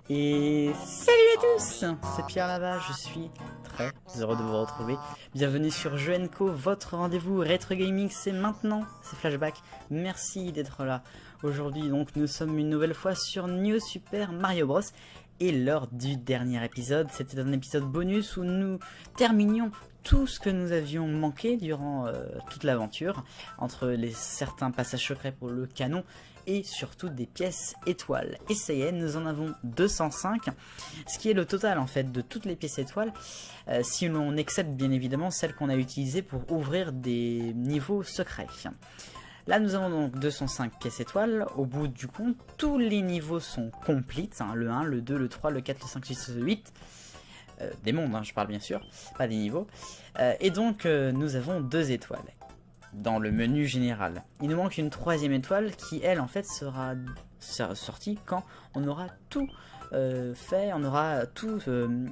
Et salut à tous, c'est Pierre là-bas, je suis très heureux de vous retrouver. Bienvenue sur Jeux & Co, votre rendez-vous rétro gaming, c'est maintenant, c'est Flashback. Merci d'être là. Aujourd'hui donc nous sommes une nouvelle fois sur New Super Mario Bros. Et lors du dernier épisode, c'était un épisode bonus où nous terminions tout ce que nous avions manqué durant toute l'aventure, entre certains passages secrets pour le canon et surtout des pièces étoiles. Et ça y est, nous en avons 205, ce qui est le total en fait de toutes les pièces étoiles, si l'on accepte bien évidemment celles qu'on a utilisées pour ouvrir des niveaux secrets. Là nous avons donc 205 pièces étoiles, au bout du compte tous les niveaux sont complètes, hein, le 1, le 2, le 3, le 4, le 5, le 6, le 8, des mondes hein, je parle bien sûr, pas des niveaux, et donc nous avons 2 étoiles dans le menu général. Il nous manque une 3e étoile qui elle en fait sera sortie quand on aura tout fait, on aura tout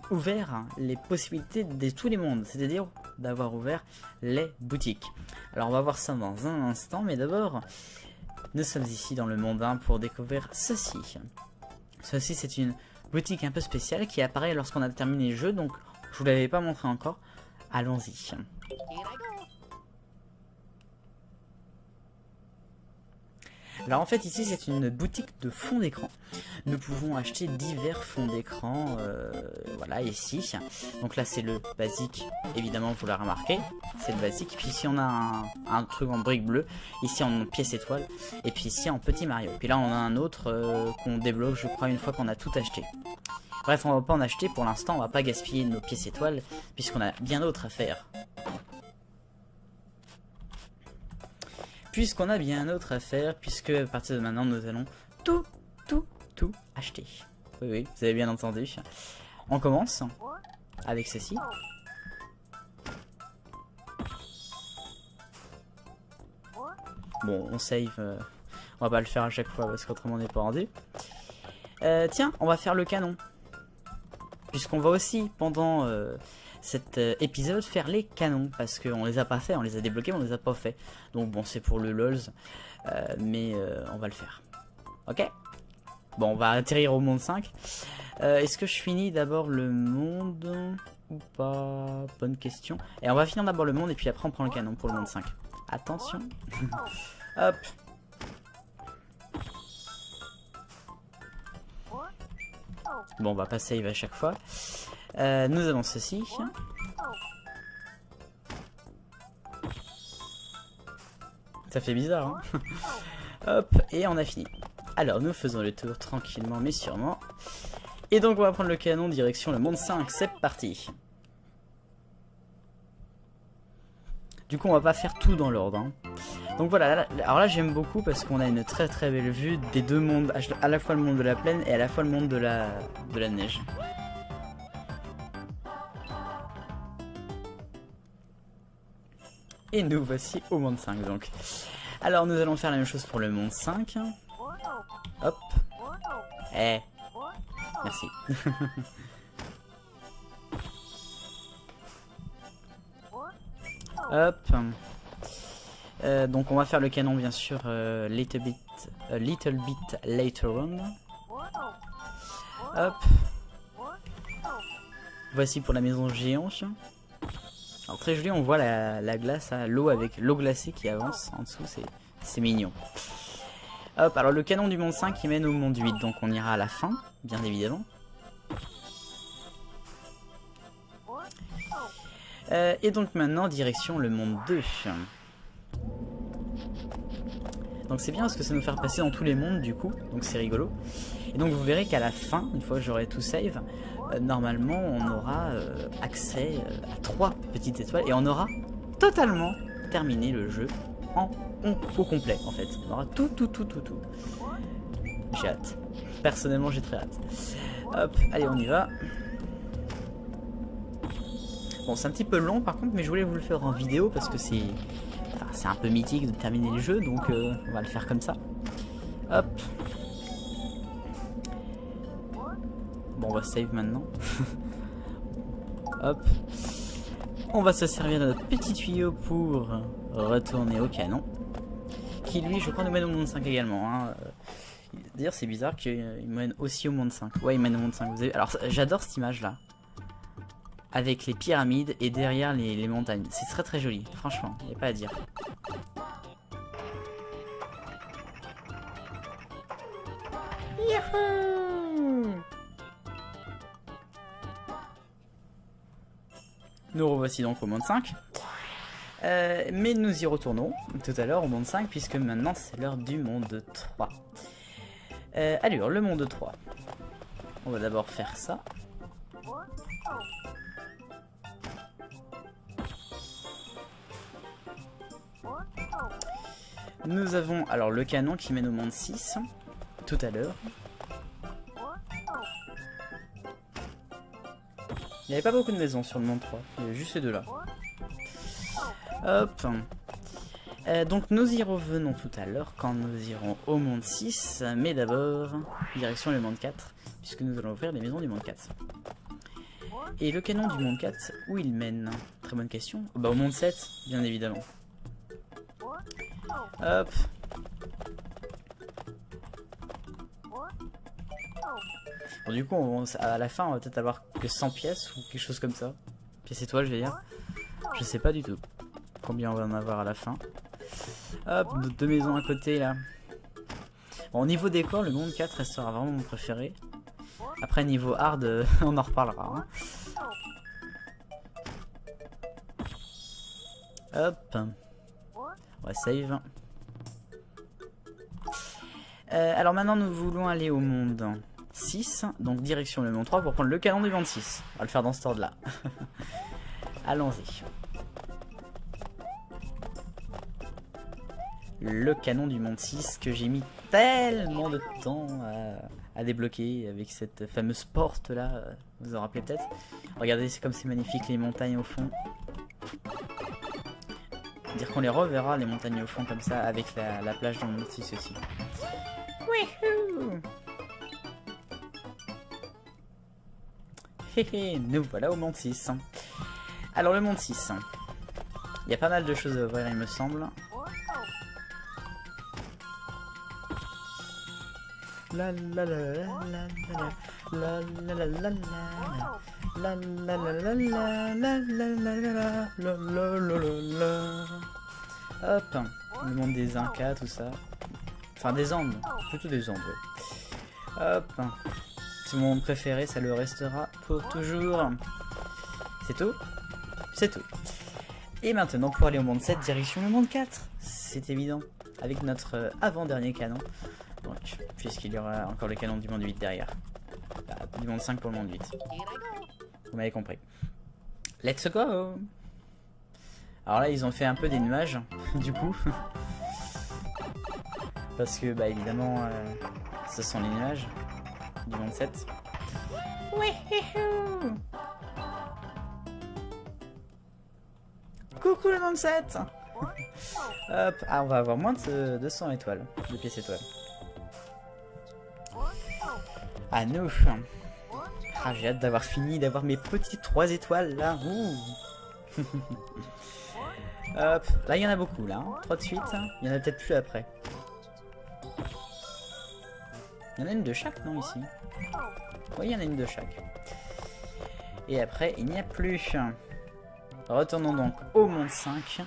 ouvert, hein, les possibilités de tous les mondes, c'est-à-dire d'avoir ouvert les boutiques. Alors on va voir ça dans un instant, mais d'abord nous sommes ici dans le monde 1 pour découvrir ceci. Ceci c'est une boutique un peu spéciale qui apparaît lorsqu'on a terminé le jeu, donc je vous l'avais pas montré encore. Allons-y. Alors en fait ici c'est une boutique de fond d'écran. Nous pouvons acheter divers fonds d'écran, voilà ici. Donc là c'est le basique, évidemment vous l'avez remarqué, c'est le basique. Puis ici on a un truc en brique bleue, ici en pièce étoile, et puis ici en petit Mario. Puis là on a un autre qu'on débloque je crois une fois qu'on a tout acheté. Bref on va pas en acheter pour l'instant, on va pas gaspiller nos pièces étoiles puisqu'on a bien d'autres à faire. Puisqu'on a bien autre à faire, puisque à partir de maintenant nous allons tout acheter. Oui, vous avez bien entendu. On commence avec ceci. Bon, on save, on va pas le faire à chaque fois parce qu'autrement on n'est pas rendu. Tiens, on va faire le canon. Puisqu'on va aussi, pendant cet épisode, faire les canons. Parce qu'on les a pas fait, on les a débloqués, mais on les a pas fait. Donc bon, c'est pour le LOLs, mais on va le faire. Ok? Bon, on va atterrir au monde 5. Est-ce que je finis d'abord le monde ou pas? Bonne question. Et on va finir d'abord le monde et puis après on prend le canon pour le monde 5. Attention. Hop. Bon, on va pas save à chaque fois. Nous avons ceci. Ça fait bizarre, hein. Hop, et on a fini. Alors, nous faisons le tour tranquillement, mais sûrement. Et donc, on va prendre le canon direction le monde 5. C'est parti. Du coup, on va pas faire tout dans l'ordre, hein. Donc voilà, alors là j'aime beaucoup parce qu'on a une très belle vue des deux mondes, à la fois le monde de la plaine et à la fois le monde de la neige. Et nous voici au monde 5 donc. Alors nous allons faire la même chose pour le monde 5. Hop. Merci. Hop. Donc on va faire le canon bien sûr little bit later on. Hop. Voici pour la maison géante. Alors très joli, on voit la glace, l'eau avec l'eau glacée qui avance en dessous, c'est mignon. Hop, alors le canon du monde 5 qui mène au monde 8, donc on ira à la fin, bien évidemment. Et donc maintenant direction le monde 2. Donc c'est bien parce que ça nous fait passer dans tous les mondes du coup, donc c'est rigolo. Et donc vous verrez qu'à la fin, une fois que j'aurai tout save, normalement on aura accès à 3 petites étoiles et on aura totalement terminé le jeu au complet en fait. On aura tout. J'ai hâte. Personnellement j'ai très hâte. Hop, allez on y va. Bon c'est un petit peu long par contre, mais je voulais vous le faire en vidéo parce que c'est un peu mythique de terminer le jeu, donc on va le faire comme ça. Hop. Bon, on va save maintenant. Hop. On va se servir de notre petit tuyau pour retourner au canon. Qui lui, je crois, nous mène au monde 5 également. Hein. D'ailleurs, c'est bizarre qu'il mène aussi au monde 5. Ouais, il mène au monde 5. Vous avez... Alors, j'adore cette image-là. Avec les pyramides et derrière les montagnes. C'est très très joli, franchement, il n'y a pas à dire. Youhou! Nous revoici donc au monde 5. Mais nous y retournons tout à l'heure au monde 5, puisque maintenant c'est l'heure du monde 3. Allure, le monde 3. On va d'abord faire ça. Nous avons alors le canon qui mène au monde 6, tout à l'heure. Il n'y avait pas beaucoup de maisons sur le monde 3, il y avait juste ces deux-là. Hop. Donc nous y revenons tout à l'heure quand nous irons au monde 6, mais d'abord, direction le monde 4, puisque nous allons ouvrir les maisons du monde 4. Et le canon du monde 4, où il mène? Très bonne question. Bah au monde 7, bien évidemment. Hop. Bon, du coup, à la fin, on va peut-être avoir que 100 pièces ou quelque chose comme ça. Pièces étoiles, je vais dire. Je sais pas du tout combien on va en avoir à la fin. Hop, nos deux maisons à côté là. Bon, au niveau décor, le monde 4 restera vraiment mon préféré. Après, niveau hard, on en reparlera. Hein. Hop. On va save. Alors maintenant, nous voulons aller au monde 6. Donc direction le monde 3 pour prendre le canon du monde 6. On va le faire dans cet ordre-là. Allons-y. Le canon du monde 6 que j'ai mis tellement de temps à débloquer avec cette fameuse porte là, vous vous en rappelez peut-être. Regardez, c'est comme c'est magnifique les montagnes au fond. Dire qu'on les reverra les montagnes au fond comme ça avec la plage du monde 6 aussi. Wouhou! Héhé, nous voilà au monde 6. Alors le monde 6, il y a pas mal de choses à voir il me semble. La la la la la la la la la la la la la la la la. Hop, le monde des Incas, tout ça. Enfin des Andes, plutôt des Andes. Ouais. Hop, c'est mon monde préféré, ça le restera pour toujours. C'est tout? C'est tout. Et maintenant pour aller au monde 7, direction le monde 4. C'est évident, avec notre avant-dernier canon. Donc, puisqu'il y aura encore le canon du monde 8 derrière. Bah, du monde 5 pour le monde 8. Vous m'avez compris. Let's go! Alors là, ils ont fait un peu des nuages, du coup. Parce que, bah évidemment, ce sont les nuages du monde 7. Wouhou! Coucou le monde 7! Hop, ah, on va avoir moins de 200 étoiles, de pièces étoiles. À nous. Ah, j'ai hâte d'avoir fini, d'avoir mes petites 3 étoiles là. Ouh. Hop, là il y en a beaucoup là. 3 de suite, il y en a peut-être plus après. Il y en a une de chaque, non, ici? Oui, il y en a une de chaque. Et après, il n'y a plus. Retournons donc au monde 5.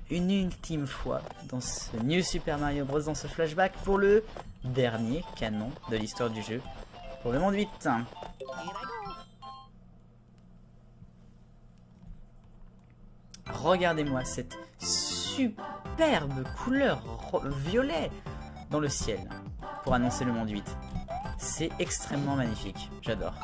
Une ultime fois dans ce New Super Mario Bros. Dans ce flashback pour le dernier canon de l'histoire du jeu. Pour le monde 8. Regardez-moi cette superbe couleur violet dans le ciel pour annoncer le monde 8. C'est extrêmement magnifique, j'adore.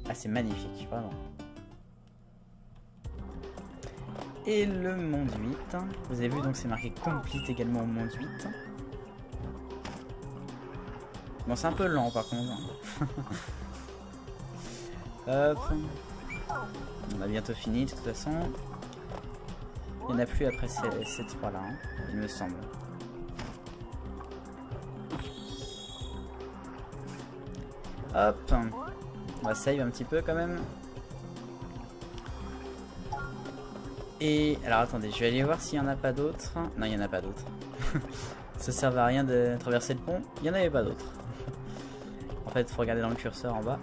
Ah, c'est magnifique, vraiment. Et le monde 8. Vous avez vu, donc c'est marqué complete également au monde 8. Bon, c'est un peu lent par contre. Hop. On a bientôt fini de toute façon. Il n'y en a plus après ces trois là, hein, il me semble. Hop. On va save un petit peu quand même. Et alors attendez, je vais aller voir s'il n'y en a pas d'autres. Non, il n'y en a pas d'autres. Ça sert à rien de traverser le pont. Il n'y en avait pas d'autres. En fait, il faut regarder dans le curseur en bas.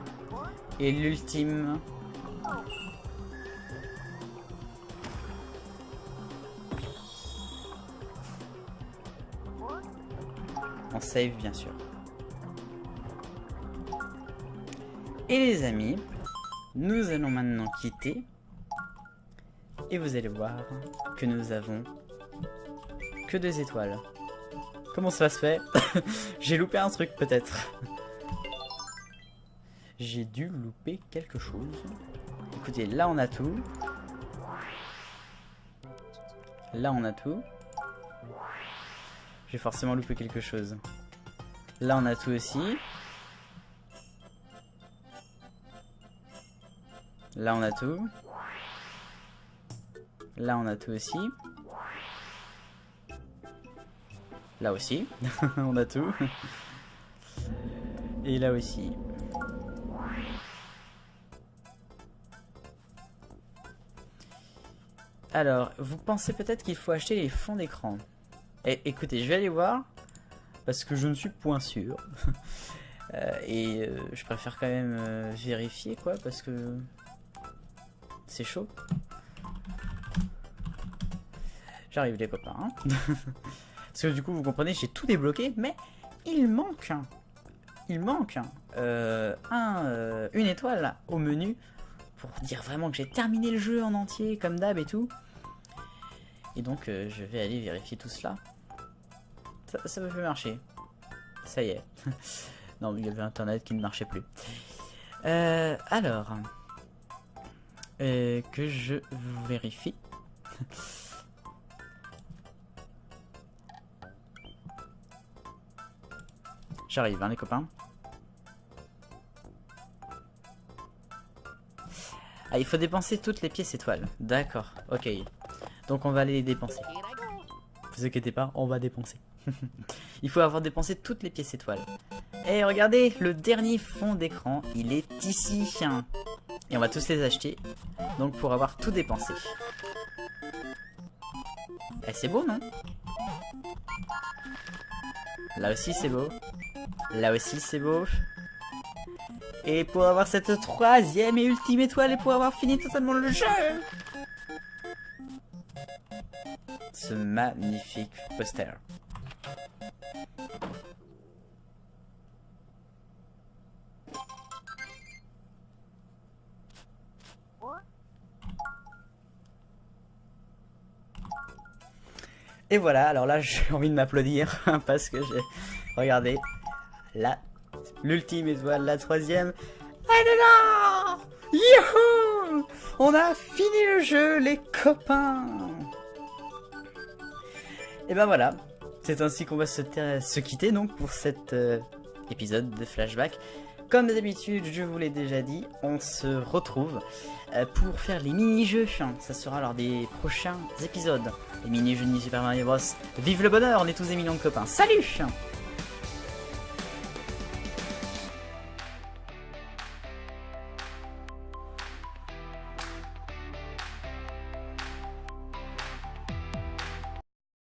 Et l'ultime... En save, bien sûr. Et les amis, nous allons maintenant quitter. Et vous allez voir que nous avons que 2 étoiles. Comment ça se fait? J'ai loupé un truc peut-être. J'ai dû louper quelque chose. Écoutez, là on a tout. Là on a tout. J'ai forcément loupé quelque chose. Là on a tout aussi. Là on a tout. Là on a tout aussi. Là aussi. On a tout. Et là aussi. Alors, vous pensez peut-être qu'il faut acheter les fonds d'écran. Écoutez, je vais aller voir. Parce que je ne suis point sûr. Je préfère quand même vérifier quoi. Parce que c'est chaud. J'arrive les copains. Hein. Parce que du coup vous comprenez, j'ai tout débloqué. Mais il manque. Il manque une étoile au menu. Pour dire vraiment que j'ai terminé le jeu en entier. Comme d'hab et tout. Et donc je vais aller vérifier tout cela. Ça peut plus marcher. Ça y est. Non, il y avait internet qui ne marchait plus. Alors. Que je vérifie. J'arrive, hein, les copains. Ah, il faut dépenser toutes les pièces étoiles. D'accord, ok. Donc on va aller les dépenser. Vous inquiétez pas, on va dépenser. Il faut avoir dépensé toutes les pièces étoiles. Et regardez, le dernier fond d'écran, il est ici. Et on va tous les acheter. Donc pour avoir tout dépensé. Eh, c'est beau, non? Là aussi c'est beau. Là aussi c'est beau. Et pour avoir cette 3e et ultime étoile et pour avoir fini totalement le jeu. Ce magnifique poster. Et voilà, alors là j'ai envie de m'applaudir parce que j'ai... Regardez, là, l'ultime étoile, la 3e. Elle est là! Youhou! On a fini le jeu, les copains! Et ben voilà, c'est ainsi qu'on va se quitter donc pour cet épisode de Flashback. Comme d'habitude, je vous l'ai déjà dit, on se retrouve pour faire les mini-jeux. Ça sera lors des prochains épisodes. Les mini-jeux de Super Mario Bros. Vive le bonheur, on est tous des millions de copains. Salut!